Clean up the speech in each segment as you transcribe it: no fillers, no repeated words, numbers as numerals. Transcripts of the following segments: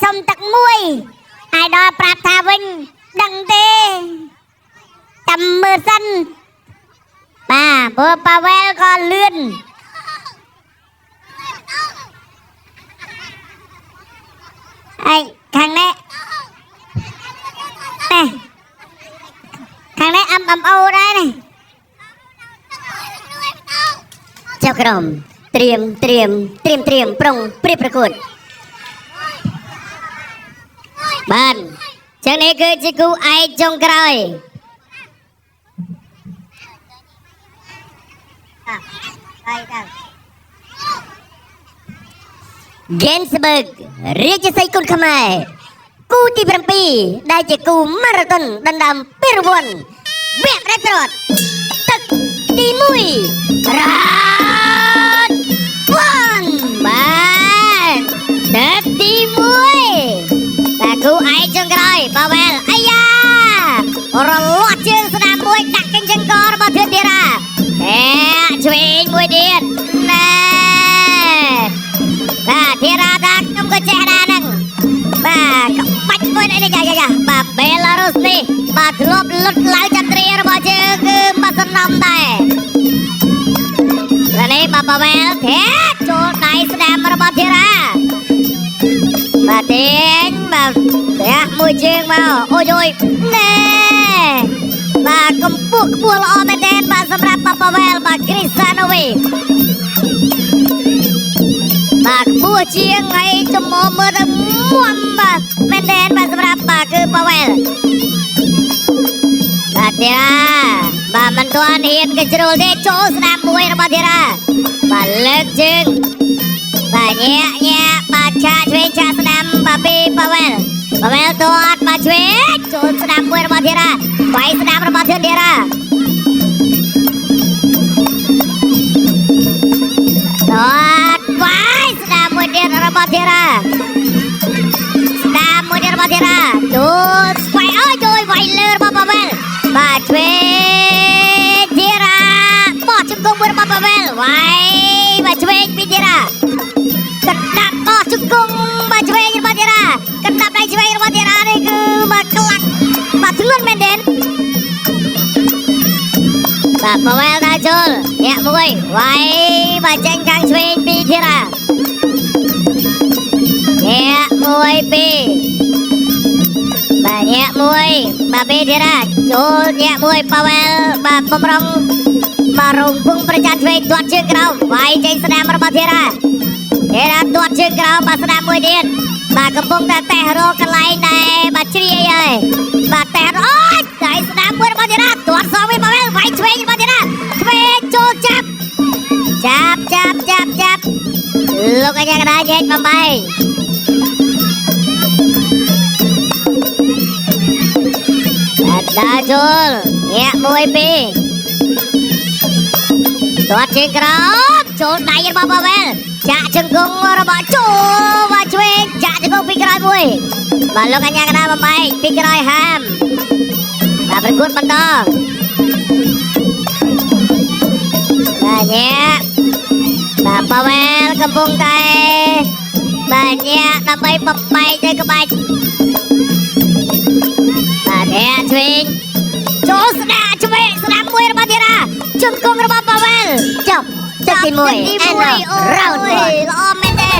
សុំទឹកមួយហើយដល់ប្រាប់ថាវិញដឹងទេតាមមើលសិនបាទព្រោះប៉ាវែលក៏លឿនឯខាងនេះខាងនេះអំអូដែរនេះចៅក្រុមត្រៀមប្រុងព្រៀបប្រកួតបានចឹងនេះគឺជាគូឯកចុងក្រោយGensberg រាជសីគុណខ្មែរគូទី7ដែលជាគូម៉ារ៉ាតុនដណ្ដើមពានរង្វាន់វគ្គរ៉េត្រតទឹកទី1រ៉ាតវ៉ាន់បានទឹកទី1តែគូឯកចុងក្រោយប៉ាវែលអាយ៉ារលាស់ជើងស្នាមមួយដាក់កញ្ចឹងករបស់ធឿនធីរ៉ាឆ្វេងមួយទៀតណែបាទធីរ៉ាថាខ្ញុំក៏ចេះដែរហ្នឹងបាទក្បាច់មួយនេះយ៉ាបាទបេឡារុសនេះបាទធ្លាប់លុតឡើងចន្ទ្រារបស់យើងគឺបាត់សំណំដែរแล้วនេះបាទប៉ាវែលធាក់ចូលដៃស្ដាំរបស់ធីរ៉ាបាទទាញបាទធាក់មួយជើងមកអូយណែបាទកម្ពស់ខ្ពស់ល្អមែនទែនបាទសម្រាប់ប៉ាវែលបាទគ្រីស្តាណូវីបាទខ្ពស់ជាងហើយចំមមើលទៅមួមបាទមែនទែនបាទសម្រាប់បាទគឺប៉ាវែលបាទធីរ៉ាបាទមិនទាន់ហ៊ានកជ្រុលទេចូលស្ដាំមួយរបស់ធីរ៉ាបាទលើកជើងបាទញាក់បាទឆាឆ្វេងឆាស្ដាំបាទពីប៉ាវែលទាត់បាទឆ្វេងចូលស្ដាំមួយរបស់ធីរ៉ាវាយស្ដាំរបស់ធឿនធីរ៉ាទាត់វាយស្ដាំមួយទៀតរបស់ធីរ៉ាចូលស្វែងអើយចូលវាយលើរបស់ប៉ាវែលបាទឆ្វេងធីរ៉ាបោះជង្គង់មួយរបស់ប៉ាវែលវាយបាទឆ្វេងពីធីរ៉ាកណ្ដាប់បោះជង្គង់បាទឆ្វេងរបស់ធីរ៉ាកណ្ដាប់ដៃឆ្វេងរបស់ធីរ៉ានេះគឺបាទខ្លាំងបាទធ្ងន់មែនទេបាទប៉ាវែលដើរចូលញាក់មួយវាយបាទចេញខាងឆ្វេងពីធីរ៉ាញាក់មួយពីបាទញាក់មួយបាទពីធីរ៉ាចូលញាក់មួយប៉ាវែលបាទបំរុងបាទរងពងប្រចាំឆ្វេងទាត់ជើងក្រោមវាយចេញស្ដាំរបស់ធីរ៉ាទាត់ជើងក្រោមបាទស្ដាំមួយទៀតបាទកំពុងតែតេះរកកន្លែងដែរបាទជ្រាយហើយបាទតេះអូយដៃស្ដាំមួយរបស់ធីរ៉ាទាត់សងវិញប៉ាវែលវាយឆ្វេងរបស់ធីរ៉ាឆ្វេងចូលចាប់លោកអាយ៉ាកដាញែកបំបីដើរចូលញាក់មួយពីទាត់ជើងក្រោមចូលដៃរបស់ប៉ាវែលចាក់ជង្គង់របស់ចូលបាទឆ្វេងចាក់ជង្គង់ពីក្រោយមួយបាទលោកអញ្ញាកណ្ដាលបំបីពីក្រោយហាមបាទប្រកួតបន្តបាទញាក់បាទប៉ាវែលកំពុងតែបាទញាក់ដើម្បីបបែកទៅក្បាច់បាទធាក់ឆ្វេងចូលស្ដាឆ្វេងស្ដាំមួយរបស់ធីរ៉ាជង្គង់របស់ប៉ាវែលចប់ទឹកទី1 round ល្អមែនទេ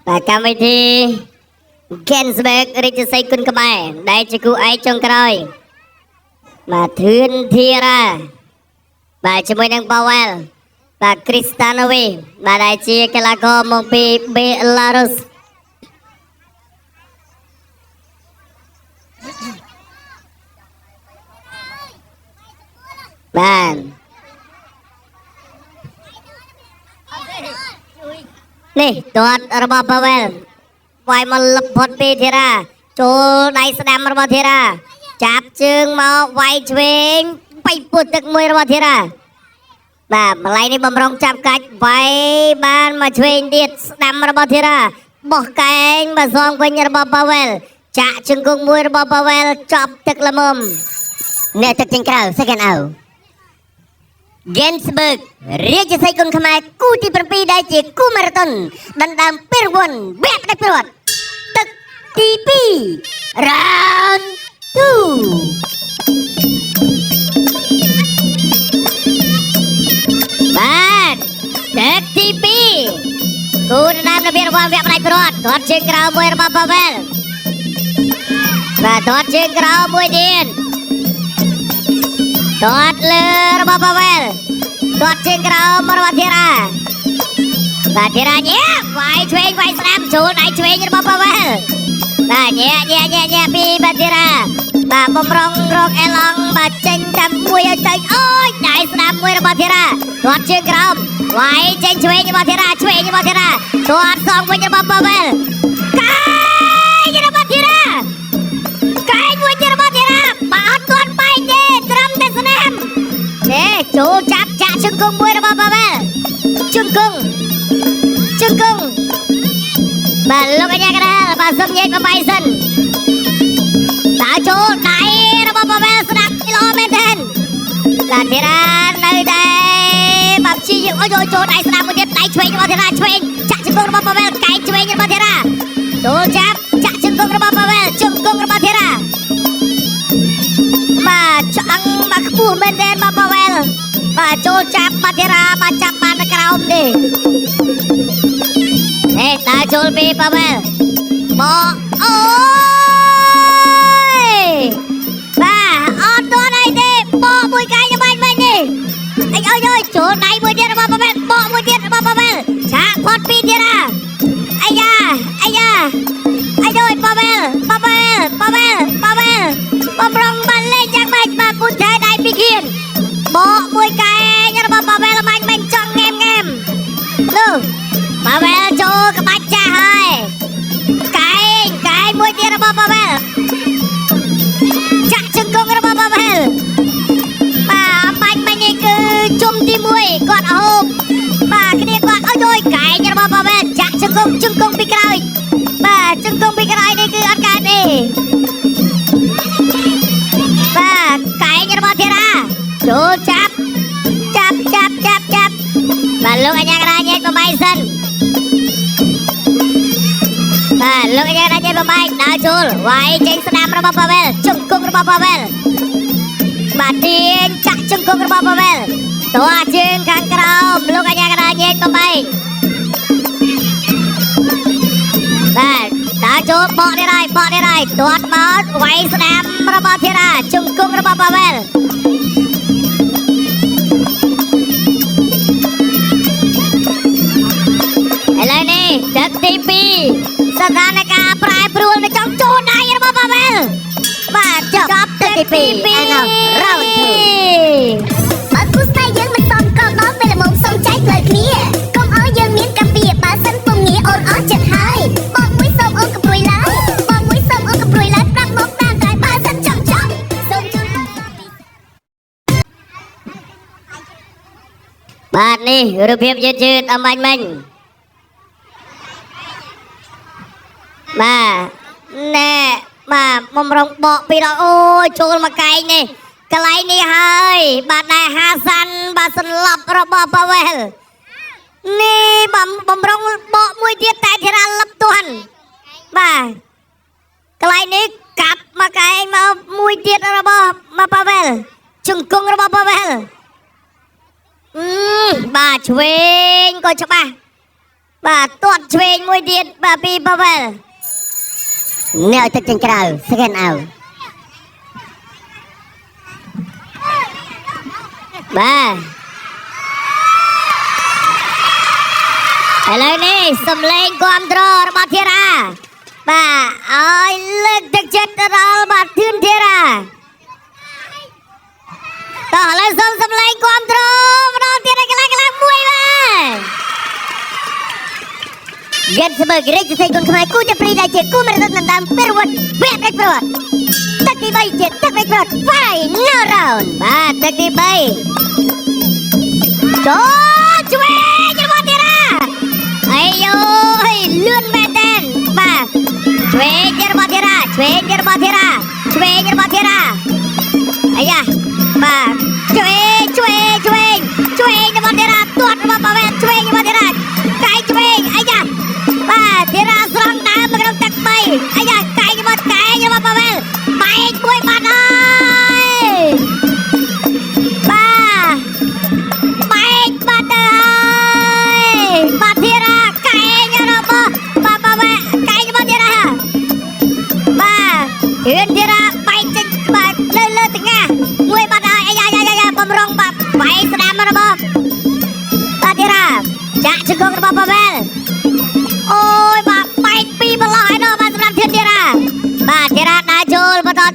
បាទកម្មវិធី Gensberg រាជសីគុណខ្មែរដែលជាគូឯកចុងក្រោយបាទធឿនធីរ៉ាបាទជាមួយនឹងប៉ាវែលបាទគ្រីស្តាណូវីបាទដែលជាកីឡាករមកពីបេឡារុសបាននេះទាត់របស់ប៉ាវែលវាយមកលឹបផុតពីធីរ៉ាចូលដៃស្ដាំរបស់ធីរ៉ាចាប់ជើងមកវាយឆ្វេងបៃពុតទឹកមួយរបស់ធីរ៉ាបាទម្ល៉េះនេះបំរុងចាប់កាច់វាយបានមកឆ្វេងទៀតស្ដាំរបស់ធីរ៉ាបោះកែងមកសងវិញរបស់ប៉ាវែលចាក់ជង្គង់មួយរបស់ប៉ាវែលចប់ទឹកល្មមអ្នកទឹកចេញក្រៅ second out Ginsburg រាជសីគុណខ្មែរគូទី7ដែលជាគូម៉ារ៉ាតុនដណ្ដើមពានរង្វាន់បែបផ្ដាច់ព្រាត់ទឹកទី2 Round 2បាទទឹកទី2គូដណ្ដើមនៅពានរង្វាន់បែបផ្ដាច់ព្រាត់ទាត់ជើងក្រោមមួយរបស់ Pavel បាទទាត់ជើងក្រោមមួយទៀតទាត់លើរបស់ Pavel ទាត់ជើងក្រោមរបស់ធីរ៉ាបាទធីរ៉ាញ៉ាវាយឆ្វេងវាយស្ដាំចូលដៃឆ្វេងរបស់ Pavel បាទញ៉ាពីបាទធីរ៉ាបាទបំរុងរកអេឡង់បាទចេញតាមមួយឲ្យទៅអូយដៃស្ដាំមួយរបស់ធីរ៉ាទាត់ជើងក្រោមវាយចេញឆ្វេងរបស់ធីរ៉ាឆ្វេងរបស់ធីរ៉ាទាត់សងវិញរបស់ Pavel កាយរបស់ធីរ៉ាកាយមួយទៀតរបស់ធីរ៉ាបាទអត់ទាន់បែកទេត្រឹមតែស្នាមទេចូលចាប់ចាក់ជង្គង់មួយរបស់ Pavel ជង្គង់បាទលោកអាញាកណ្ដាលបាទសុំញែកបបាយសិនតើចូលដៃរបស់ Pavel ស្ដាប់ល្អមែនទេបាទធីរ៉ានៅតែបាទជីយើងអុយចូលដៃស្ដាប់មួយទៀតដៃឆ្វេងរបស់ធីរ៉ាឆ្វេងចាក់ជង្គង់របស់ Pavel កែឆ្វេងរបស់ធីរ៉ាចូលចាប់ចាក់ជង្គង់របស់ Pavel ជង្គង់របស់ធីរ៉ាបាទឆ្អឹងបាទខ្ពស់មែនទេរបស់ Pavel បាទចូលចាប់បាទធីរ៉ាបាទចាប់បាននៅក្រោមទេតើចូលពី Pavel បកអូយបាទអត់ទាន់អីទេបកមួយកាយបាញ់វិញនេះអីចូលដៃមួយទៀតរបស់ Pavel បកមួយទៀតរបស់ Pavel ឆាកផុតពីធីរ៉ាអាយ៉ាPavel បំរុងបានលេងយ៉ាងម៉េចបាទពុទ្ធតែដៃពីខៀនបកមួយកែងរបស់ Pavel បាញ់ចង់ងែមនោះ Pavel ចូលក្បាច់ចាស់ហើយកែងមួយទៀតរបស់ Pavel ចាក់ជង្គង់របស់ Pavel បាទបាញ់នេះគឺជុំទី1គាត់ហូបបាទគ្នាគាត់អើយកែងរបស់ Pavel ចាក់ជង្គង់ពីក្រោយបាទជង្គង់ពីក្រោយនេះគឺអត់កើតទេបាទកែងរបស់ធីរ៉ាចូលចាប់បាទលោកអាញាកណ្ដាលញែកបបាយសិនបាទលោកអាញាកណ្ដាលញែកបបាយដើរចូលវាយចេញស្ដាំរបស់ Pavel ជង្គង់របស់ Pavel បាទទាញចាក់ជង្គង់របស់ Pavel តោះជើងខាងក្រោមលោកអាញាកណ្ដាលញែកបបាយបាទដើរចូលបកនេះហើយទាត់មកវាយស្ដាំរបស់ធីរ៉ាជង្គង់របស់ Pavel ឥឡូវនេះទឹកទី2ស្ថានភាពប្រែប្រួលនៅចង់ចូលដៃរបស់ Pavel បាទចប់ទឹកទី2អានោះរ៉ូវបើគូស្នេហ៍យើងមិនសមក៏ដល់ពេលល្មមសុំចែកផ្លូវគ្នាកុំឲ្យយើងមានកាពីបើសិនពុំងារអូនអស់ចិត្តហើយបងមួយសូមអូនកំព្រួយឡើយប្រាប់មកតាមកាយបើសិនចង់សូមជួយបាទនេះរូបភាពយឺតអំបញ្ញមិញបាទណែបាទបំរុងបកពីដល់អូយចូលមកកែងនេះកន្លែងនេះហើយបាទដែរហាសាន់បាទសន្លប់របស់ Pavel នេះបំរុងបកមួយទៀតតែធីរ៉ាលឹបទាន់បាទកន្លែងនេះកាប់មកកែងមកមួយទៀតរបស់ Pavel ជង្គង់របស់ Pavel បាទឆ្វេងក៏ច្បាស់បាទទាត់ឆ្វេងមួយទៀតបាទពី Pavel អ្នកឲ្យទឹកចេញក្រៅស្កេនអោបាទឥឡូវនេះសំឡេងគាំទ្ររបស់ធីរ៉ាបាទឲ្យលើកទឹកចិត្តដល់បាទធឿនធីរ៉ាតោះឥឡូវសូមសំឡេងគាំទ្រម្ដងទៀតឲ្យកន្លងមួយបាទGinsburg រាជសីគុណខ្មែរគូទី2ដែលជាគូម៉ារ៉ាតុនដណ្ដើមពានរង្វាន់បែបផ្ដាច់ព្រាត់ទឹកទី3ជាទឹកផ្ដាច់ព្រាត់ Final Round បាទទឹកទី3ចូលឆ្វេងរបស់ធីរ៉ាអាយយលឿនមែនទេបាទឆ្វេងរបស់ធីរ៉ាអាយ៉ាបាទឆ្វេង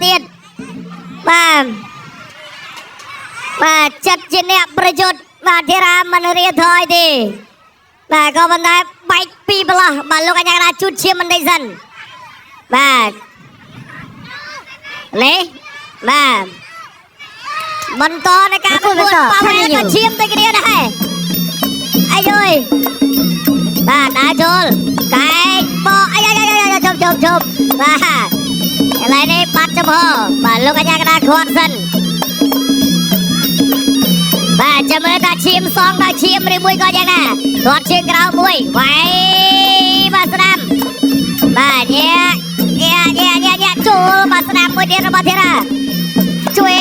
ទៀតបាទចាត់ជាអ្នកប្រយុទ្ធបាទធីរាមិនរៀថយទេបាទក៏ប៉ុន្តែបែកពីប្រឡោះបាទលោកអញ្ញាកណ្ដាលជូតឈាមមិនដេកសិនបាទនេះបាទបន្តในការប្រកួតប៉ាវ៉ែលក៏ឈាមទៅគ្នាដែរអាយអើយបាទដើរចូលកែងបោអាយជប់បាទឥឡូវនេះបាត់ចំហបាទលោកអញ្ញាកណ្ដាលខាត់សិនបាទចាំមើលថាឈាមសងដល់ឈាមឬមួយក៏យ៉ាងណាខាត់ជើងក្រោមមួយវាយបាទស្ដាំបាទញ៉ាចូលបាទស្ដាំមួយទៀតរបស់ធីរាជួយ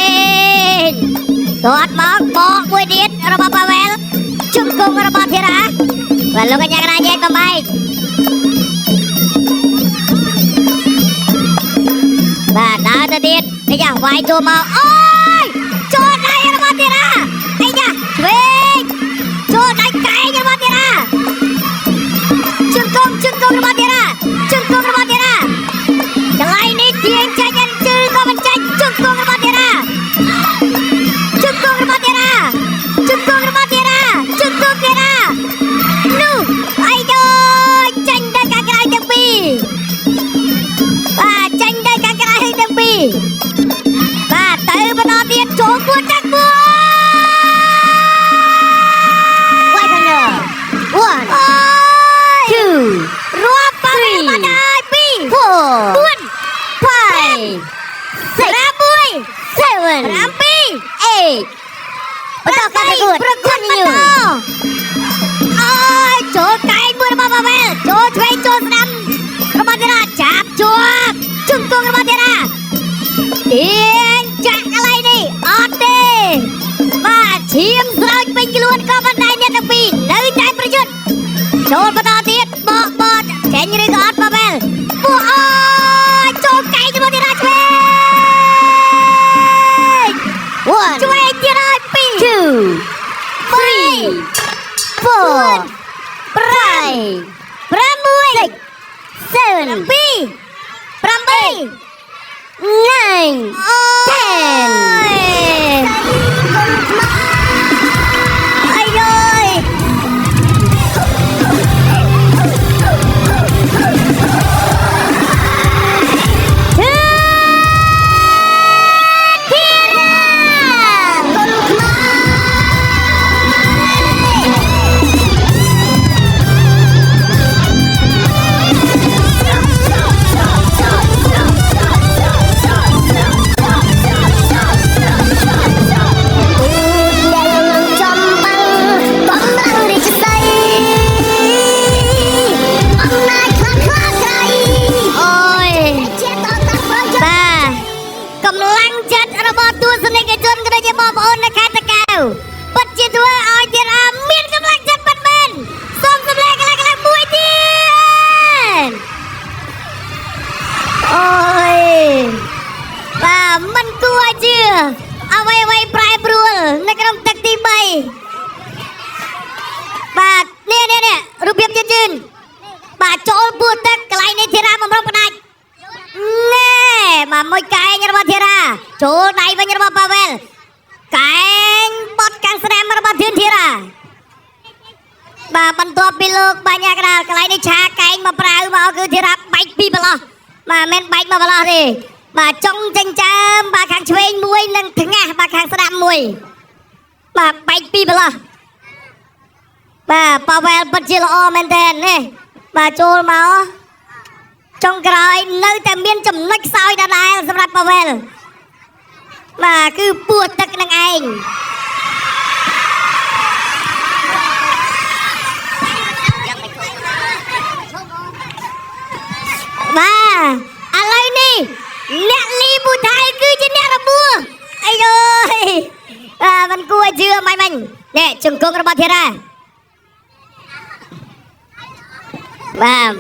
ខាត់មកបកមួយទៀតរបស់ប៉ាវ៉ែលជង្គង់របស់ធីរាបាទលោកអញ្ញាកណ្ដាលញែកបំបែកបាទដើរទៅទៀតអាយ៉ាវាយចូលមកអូយចូលដៃរបស់ធីរាអាយ៉ាវិញចូលដៃកែងរបស់ធីរាជង្គង់របស់ធីរាកន្លែងនេះទាញចាញ់ជើងក៏មិនចាញ់ជង្គង់របស់ធីរានោះអាយចាញ់ដល់ខាងក្រៅទាំងពីរបាទចាញ់ដល់ខាងក្រៅទាំងពីរបាទទៅបន្តទៀតចូលគួរដាក់គួរវាយខាងលើ one two រាប់ប៉ាវ៉ែលមកដល់2 4 5 6 7 8បន្តការប្រកួតបន្តអូយចូលកែងមួយរបស់ប៉ាវ៉ែលចូលឆ្វេងចូលស្ដាំរបស់ធីរាចាប់ជាប់ជង្គង់របស់ធីរាទាញចាក់កន្លែងនេះអត់ទេបាទឈាមស្រោចពេញខ្លួនក៏មិនដែរអ្នកទាំងពីរនៅតែប្រយុទ្ធចូលបន្តទៀតបកចេញឬក៏អត់ប៉ាវ៉ែលពួកអូយចូលកែងរបស់ធីរាឆ្វេង1ឆ្វេងទៀតហើយ2 3 4 5 6 7 8 9 ពិតជាធ្វើឲ្យធីរាមានកម្លាំងចិត្តពិតមែនសូមសម្លេងខ្លាំងមួយទៀតអូយបាទមិនគួរជឿអ្វីប្រែប្រួលនៅក្នុងទឹកទី3បាទនេះរបៀបជឿនបាទចូលពួរទឹកកន្លែងនេះធីរាបំរុងផ្ដាច់ណែបាទមួយកែងរបស់ធីរាចូលដៃវិញរបស់ប៉ាវ៉ែលកែងបត់កាំងស្ដាំរបស់ធីរាបាទបន្ទាប់ពីលោកបញ្ញាកណ្ដាលកន្លែងនេះឆាកែងមកប្រើមកគឺធីរាបែកពីប្រឡោះបាទមិនបែកមកប្រឡោះទេបាទចុងចិញ្ចើមបាទខាងឆ្វេងមួយនិងថ្ងាសបាទខាងស្ដាំមួយបាទបែកពីប្រឡោះបាទប៉ាវ៉ែលពិតជាល្អមែនតើនេះបាទចូលមកចុងក្រោយនៅតែមានចំណុចខ្សោយដដែលសម្រាប់ប៉ាវ៉ែលបាទគឺពោះទឹកនឹងឯងបាទឥឡូវនេះអ្នកលីពូថៃគឺជាអ្នករបួសអាយអើយមិនគួរជឿមិននេះជង្គង់របស់ធីរាបាទ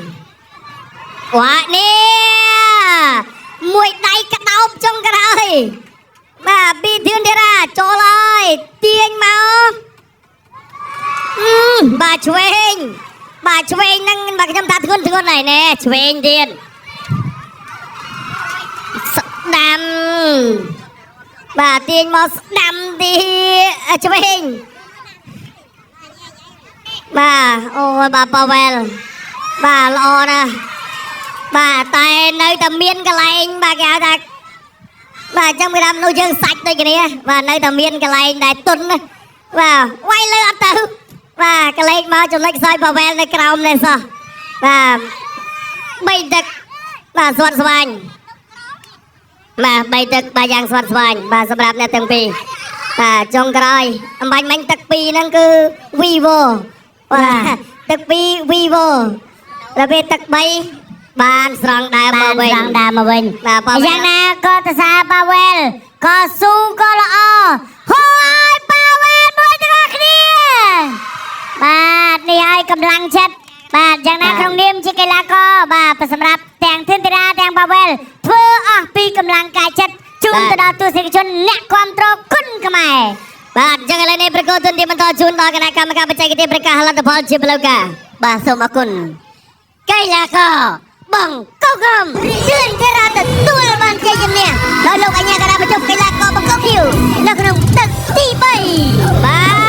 វ៉ានេះមួយដៃក្តោបចុងក្រោយបាទពីធីរាចូលហើយទាញមកបាទឆ្វេងហ្នឹងបាទខ្ញុំថាធ្ងន់ហើយណែឆ្វេងទៀតប ដាំបាទទាញមកស្ដាំទីឆ្វេងបាទអូយបាទប៉ាវ៉ែលបាទល្អណាស់បាទតែនៅតែមានកន្លែងបាទគេហៅថាបាទចាំគេថាមនុស្សយើងសាច់ដូចគ្នាបាទនៅតែមានកន្លែងដែលទុនណាបាទវាយលើអត់ទៅបាទកលេចមកចំណុចខ្សោយប៉ាវ៉ែលនៅក្រោមនេះសោះបាទ3ទឹកបាទស្វាត់ស្វាញបាទ3ទឹកបាទយ៉ាងស្វាត់ស្វាញបាទសម្រាប់អ្នកទាំងពីរបាទចុងក្រោយអំបញ្ញមិញទឹក2ហ្នឹងគឺ Vivo បាទទឹក2 Vivo ដល់ពេលទឹក3បានស្រង់ដើមមកវិញបាទយ៉ាងណាក៏តសាប៉ាវ៉ែលក៏ស៊ូក៏ល្អហើយប៉ាវ៉ែលមួយទាំងអស់គ្នាបាទនេះហើយកម្លាំងចិត្តបាទយ៉ាងណាក្នុងនាមជាកីឡាករបាទសម្រាប់ទាំងធីនធីរ៉ាទាំងប៉ាវ៉ែលធ្វើអស់ពីកម្លាំងកាយចិត្តជូនទៅដល់ទស្សនិកជនអ្នកគាំទ្រគុណខ្មែរបាទអញ្ចឹងឥឡូវនេះប្រកួតទុនទីបន្តជូនដល់គណៈកម្មការបច្ចេកទេសប្រកាសលទ្ធផលជាផ្លូវការបាទសូមអរគុណកីឡាករបងកូក្រុមជឿនធារាទទួលបានជ័យជំនះដោយលោកអញ្ញាការបញ្ចុះកីឡាករបង្កប់ឃីវនៅក្នុងទឹកទី3បាទ